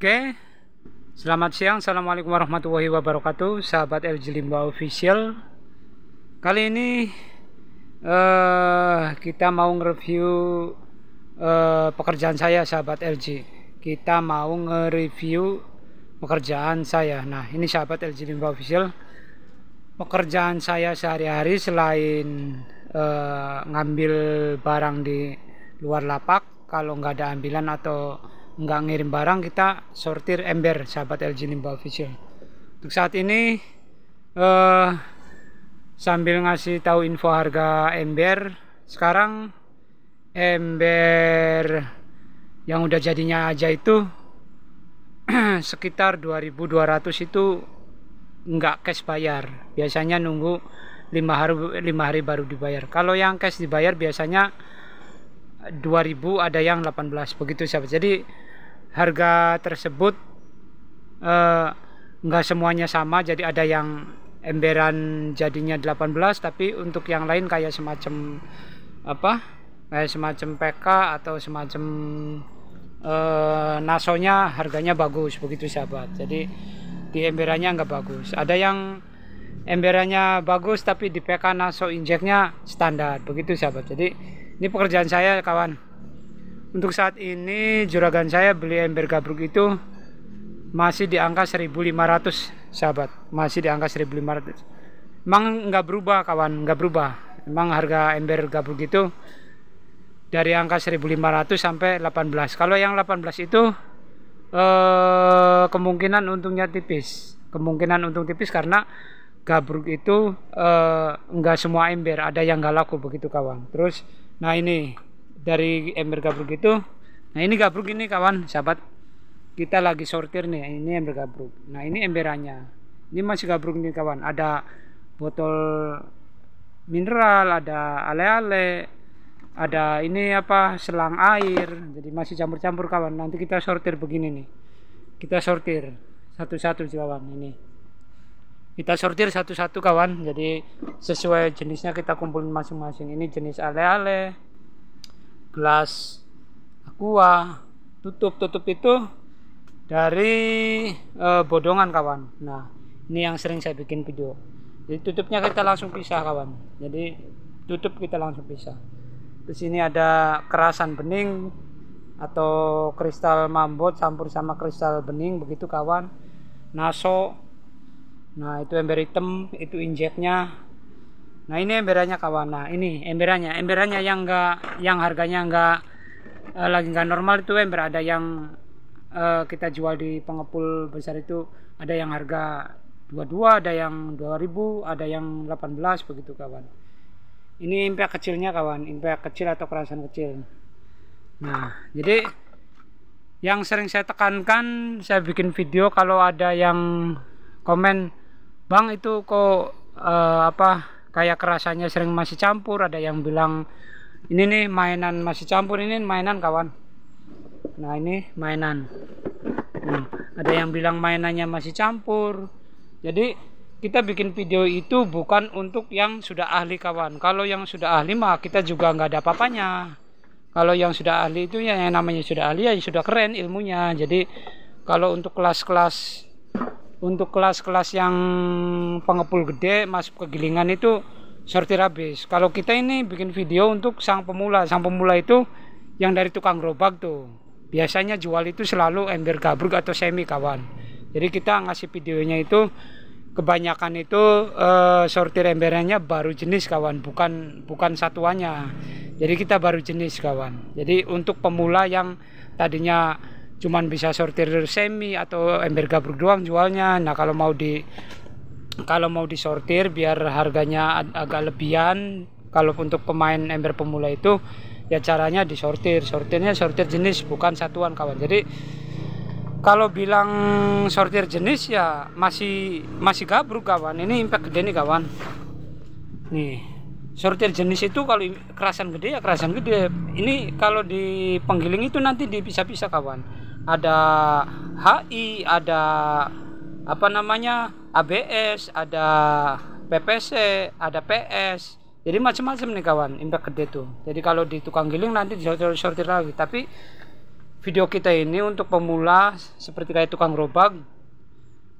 Oke, selamat siang. Assalamualaikum warahmatullahi wabarakatuh, sahabat LG Limbah Official. Kali ini kita mau nge-review pekerjaan saya, sahabat LG. Kita mau nge-review pekerjaan saya. Nah, ini sahabat LG Limbah Official. Pekerjaan saya sehari-hari selain ngambil barang di luar lapak, kalau nggak ada ambilan atau nggak ngirim barang, kita sortir ember, sahabat LG Limbah Official. Untuk saat ini sambil ngasih tahu info harga ember, sekarang ember yang udah jadinya aja itu sekitar 2.200 itu nggak cash bayar, biasanya nunggu 5 hari baru dibayar. Kalau yang cash dibayar biasanya 2.000, ada yang 18, begitu sahabat. Jadi harga tersebut nggak semuanya sama, jadi ada yang emberan jadinya 18, tapi untuk yang lain kayak semacam PK atau semacam nasonya harganya bagus, begitu sahabat. Jadi di emberannya nggak bagus, ada yang emberannya bagus tapi di PK naso injeknya standar, begitu sahabat. Jadi ini pekerjaan saya, kawan. Untuk saat ini juragan saya beli ember gabruk itu masih di angka 1.500, sahabat. Masih di angka 1.500. Emang nggak berubah, kawan, nggak berubah. Emang harga ember gabruk itu dari angka 1.500 sampai 18. Kalau yang 18 itu kemungkinan untungnya tipis. Kemungkinan untung tipis karena gabruk itu nggak semua ember, ada yang nggak laku, begitu kawan. Terus nah ini dari ember gabruk itu, nah ini gabruk ini, kawan, sahabat, kita lagi sortir nih. Ini ember gabruk, nah ini emberannya, ini masih gabruk nih, kawan. Ada botol mineral, ada ale-ale, ada ini selang air, jadi masih campur-campur, kawan. Nanti kita sortir begini nih, kita sortir satu-satu, kawan. Ini kita sortir satu-satu, kawan. Jadi sesuai jenisnya kita kumpulin masing-masing. Ini jenis ale-ale, gelas aqua, tutup itu dari bodongan, kawan. Nah, ini yang sering saya bikin video. Jadi tutupnya kita langsung pisah, kawan. Jadi tutup kita langsung pisah. Terus ini ada kerasan bening atau kristal mambot campur sama kristal bening, begitu, kawan. Naso. Nah, itu ember hitam, itu injeknya. Nah, ini emberannya, kawan. Nah, ini emberannya yang harganya lagi nggak normal itu ember. Ada yang kita jual di pengepul besar itu, ada yang harga 22, ada yang 2.000, ada yang 18, begitu, kawan. Ini impact kecilnya, kawan, impact kecil atau kerasan kecil. Nah, jadi yang sering saya tekankan, saya bikin video, kalau ada yang komen, "Bang, itu kok kayak kerasannya sering masih campur." Ada yang bilang ini nih mainan masih campur, ini mainan, kawan. Nah, ini mainan. Ada yang bilang mainannya masih campur. Jadi kita bikin video itu bukan untuk yang sudah ahli, kawan. Kalau yang sudah ahli mah kita juga nggak ada apa-apanya. Kalau yang sudah ahli itu ya, yang namanya sudah ahli ya sudah keren ilmunya. Jadi kalau untuk kelas-kelas yang pengepul gede masuk ke gilingan itu sortir habis. Kalau kita ini bikin video untuk sang pemula. Sang pemula itu yang dari tukang gerobak tuh, biasanya jual itu selalu ember gabruk atau semi, kawan. Jadi kita ngasih videonya itu kebanyakan itu sortir emberannya baru jenis, kawan, bukan satuannya. Jadi kita baru jenis, kawan. Jadi untuk pemula yang tadinya cuman bisa sortir semi atau ember gabruk doang jualnya. Nah, kalau mau disortir biar harganya agak lebihan, kalau untuk pemain ember pemula itu ya caranya sortirnya sortir jenis, bukan satuan, kawan. Jadi kalau bilang sortir jenis ya masih gabruk, kawan. Ini impact gede nih, kawan. Nih, sortir jenis itu kalau kerasan gede ya kerasan gede. Ini kalau di penggiling itu nanti dipisah-pisah, kawan. Ada HI, ada ABS, ada PPC, ada PS. Jadi macam-macam nih, kawan, impact gede tuh. Jadi kalau di tukang giling nanti disortir lagi. Tapi video kita ini untuk pemula seperti kayak tukang gerobak,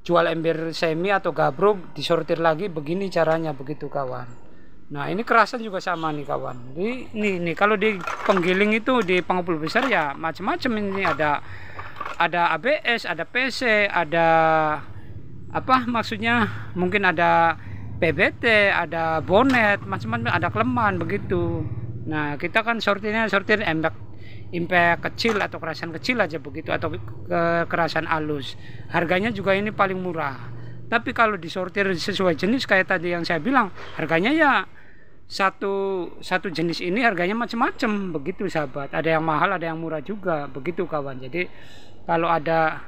jual ember semi atau gabruk, disortir lagi begini caranya, begitu kawan. Nah ini kerasan juga sama nih kawan. Jadi nih kalau di penggiling itu, di pengepul besar ya macam-macam ini, ada ABS, ada PC, ada apa maksudnya, mungkin ada PBT, ada bonet, macam-macam, ada keleman begitu. Nah kita kan sortir impact kecil atau kerasan kecil aja begitu, atau kerasan halus. Harganya juga ini paling murah. Tapi kalau disortir sesuai jenis kayak tadi yang saya bilang, harganya ya satu jenis ini harganya macam-macam begitu sahabat. Ada yang mahal, ada yang murah juga begitu kawan. Jadi kalau ada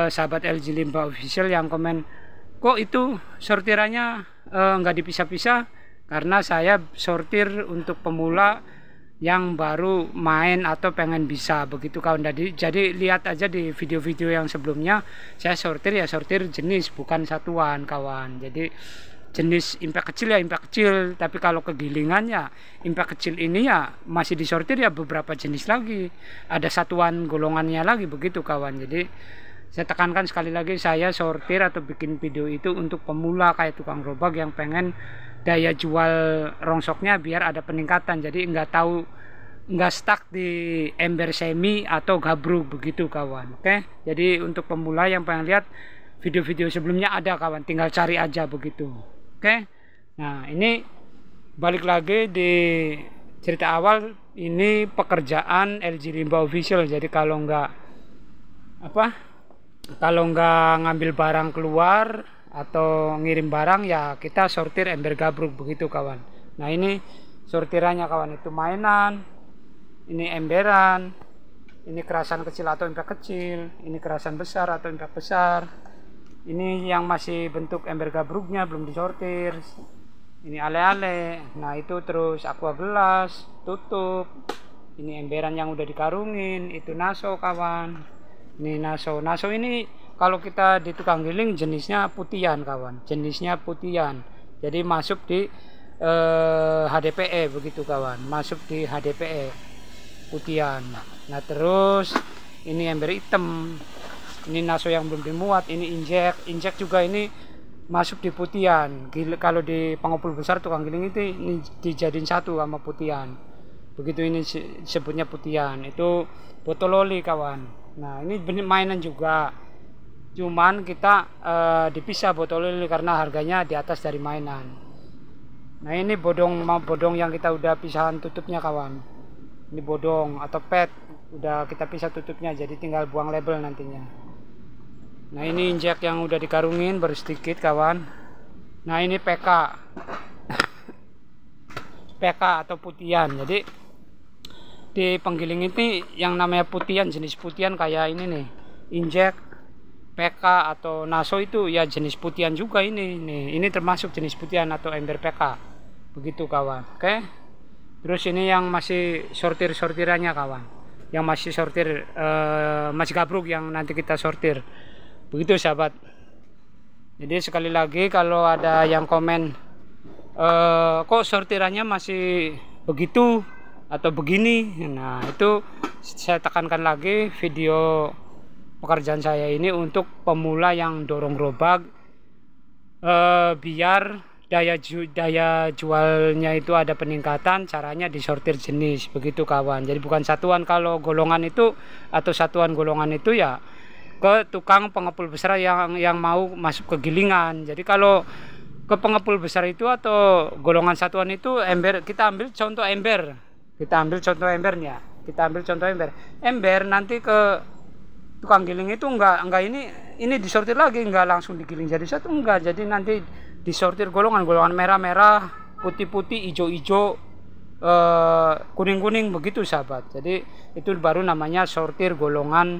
sahabat LG Limba Official yang komen, kok itu sortirannya nggak dipisah-pisah, karena saya sortir untuk pemula yang baru main atau pengen bisa begitu kawan. Jadi lihat aja di video-video yang sebelumnya, saya sortir jenis bukan satuan kawan. Jadi jenis impact kecil ya impact kecil, tapi kalau kegilingan ya impact kecil ini ya masih disortir ya beberapa jenis lagi, ada satuan golongannya lagi begitu kawan. Jadi saya tekankan sekali lagi, saya sortir atau bikin video itu untuk pemula kayak tukang gerobak yang pengen daya jual rongsoknya biar ada peningkatan. Jadi nggak stuck di ember semi atau gabruk begitu kawan. Oke, jadi untuk pemula yang pengen lihat video-video sebelumnya ada kawan, tinggal cari aja begitu. Oke, nah ini balik lagi di cerita awal, ini pekerjaan LG Limba Official. Jadi kalau nggak ngambil barang keluar atau ngirim barang ya kita sortir ember gabruk begitu kawan. Nah ini sortirannya kawan, itu mainan, ini emberan, ini kerasan kecil atau impact kecil, ini kerasan besar atau impact besar, ini yang masih bentuk ember gabruknya belum disortir, ini ale-ale. Nah itu terus aqua gelas tutup, ini emberan yang udah dikarungin, itu naso kawan. Ini naso ini kalau kita di tukang giling jenisnya putihan kawan, jenisnya putihan. Jadi masuk di HDPE begitu kawan, masuk di HDPE putihan. Nah terus ini ember hitam, ini naso yang belum dimuat, ini injek juga ini masuk di putihan. Kalau di pengepul besar tukang giling itu ini dijadiin satu sama putihan begitu, ini sebutnya putihan. Itu botol oli kawan. Nah ini mainan juga, cuman kita dipisah botol oli karena harganya di atas dari mainan. Nah ini bodong yang kita udah pisahan tutupnya kawan, ini bodong atau pet udah kita pisah tutupnya, jadi tinggal buang label nantinya. Nah ini injek yang udah dikarungin baru sedikit kawan. Nah ini PK atau putihan. Jadi di penggiling ini yang namanya putihan, jenis putihan kayak ini nih, injek, PK atau naso itu ya jenis putihan juga ini. Ini termasuk jenis putihan atau ember PK begitu kawan. Oke, terus ini yang masih sortirannya kawan, yang masih sortir masih gabruk yang nanti kita sortir begitu sahabat. Jadi sekali lagi kalau ada yang komen kok sortirannya masih begitu atau begini, nah itu saya tekankan lagi, video pekerjaan saya ini untuk pemula yang dorong gerobak, biar daya jualnya itu ada peningkatan. Caranya disortir jenis begitu kawan. Jadi bukan satuan. Kalau golongan itu atau satuan golongan itu ya ke tukang pengepul besar yang mau masuk ke gilingan. Jadi kalau ke pengepul besar itu atau golongan satuan itu ember, kita ambil contoh embernya, ember nanti ke tukang giling itu enggak ini disortir lagi, enggak langsung digiling jadi satu, enggak. Jadi nanti disortir golongan merah-merah, putih-putih, hijau-hijau, kuning-kuning begitu sahabat. Jadi itu baru namanya sortir golongan,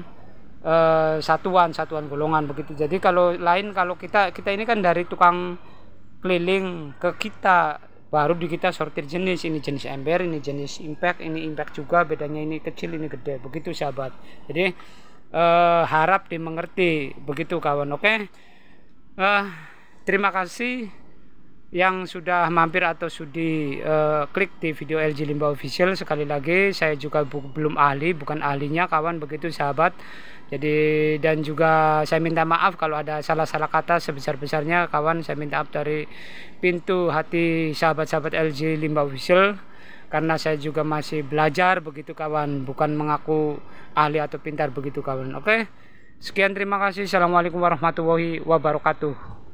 satuan golongan begitu. Jadi kalau kita ini kan dari tukang keliling ke kita, baru di kita sortir jenis, ini jenis ember, ini jenis impact, ini impact juga, bedanya ini kecil ini gede begitu sahabat. Jadi harap dimengerti begitu kawan. Oke, terima kasih yang sudah mampir atau sudi klik di video LG Limba Official. Sekali lagi saya juga belum ahli, bukan ahlinya kawan, begitu sahabat. Jadi dan juga saya minta maaf kalau ada salah-salah kata sebesar-besarnya kawan. Saya minta maaf dari pintu hati sahabat-sahabat LG Limba Official, karena saya juga masih belajar begitu kawan, bukan mengaku ahli atau pintar begitu kawan. Oke, sekian, terima kasih. Assalamualaikum warahmatullahi wabarakatuh.